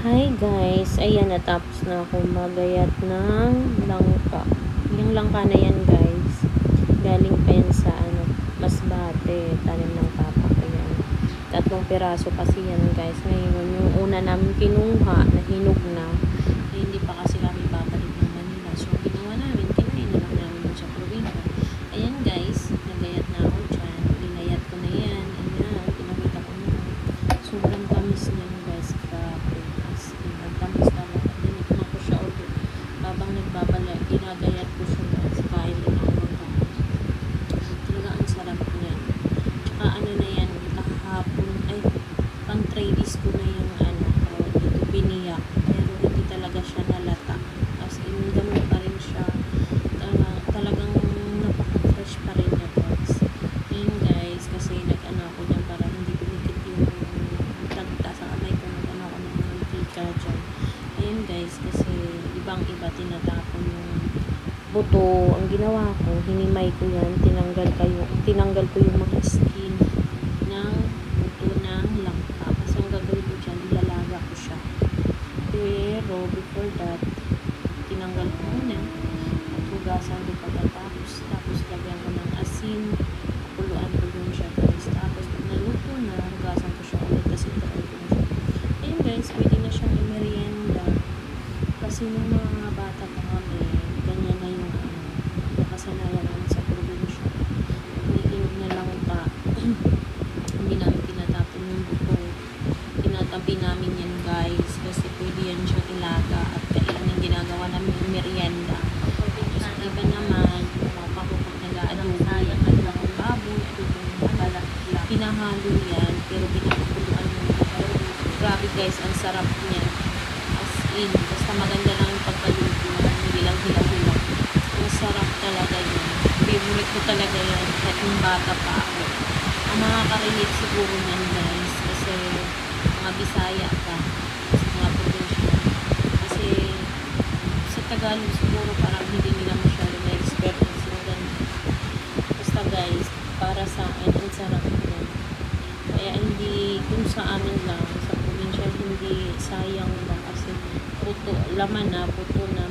Hi guys, ayan natapos na ako magayat ng langka. Yung langka na yan guys, galing pa yan sa Masbate, tanim ng papa ko yan. 3 piraso kasi yan guys. Ngayon, yung una namin kinuha, nahinog na. Hindi pa kasi kami babalik ng Manila. So, ginawa namin, kinain na lang namin sa probinsya. Ayan guys, nagayat na ako dyan. Linayat ko na yan. Ayan, pinakita ko na. Sobrang tamis niyan guys. Grabe. Tamis talaga. Dinikman ko siya ulit. Habang nagbabala, ginagayat ko siya guys. Kain din ako ng kain. Talaga ang sarap niya. Tsaka na yan, kahapon, pang 3 days ko na yung dito biniyak. Pero hindi talaga siya nalata. As in, damo pa rin siya. Talagang napaka-fresh pa rin niya guys. Ayun guys, kasi ako niya para hindi pinikit yung tagta sa kamay ko. Ako ng mantika dyan. Ayun guys, kasi ibang-iba tinatapon yung buto. Ang ginawa ko, hinimay ko yan, tinanggal ko yung mga skin ng buto ng langka. Kasi ang gagawin ko dyan, ilalaga ko siya. Pero before that, tinanggal ko muna at hugasan ko pagkatapos. Tapos lagyan ko ng asin, kuluan ko dun siya guys. Tapos pag naluto na, hugasan ko siya ulit kasi try ko siya. Ayun guys, pwede na siyang i-merienda. Kasi nung mga bata pa kami, ganyan na yung nakasanayan namin sa probinsya. Nahihinog na lang pa. Hindi namin tinatapon yung buto. Tinatabi namin yan guys. Kasi pwede yan siyang ilaga at kailan yung ginagawa namin yung merienda. Tapos iba naman, papa ko pag nag-aadobo, adobo baboy, adobo pinahalo yan, pero pinapakuluan mo. Grabe guys, ang sarap niya. As in, basta maganda lang yung pagkaluto, hindi lang hilaw-hilaw. Ang sarap talaga yun. Favorite ko talaga yan, kahit yung bata pa ako. Ang makaka-relate siguro niyan guys, kasi mga Bisaya pa, sa mga probinsya. Kasi sa Tagalog siguro parang hindi nila masyado na-experience yung ganun. Basta guys, para sa akin, ang sarap yan. Kaya hindi, kung sa amin lang, sa probinsya, hindi sayang ba kasi puto, laman na, puto na,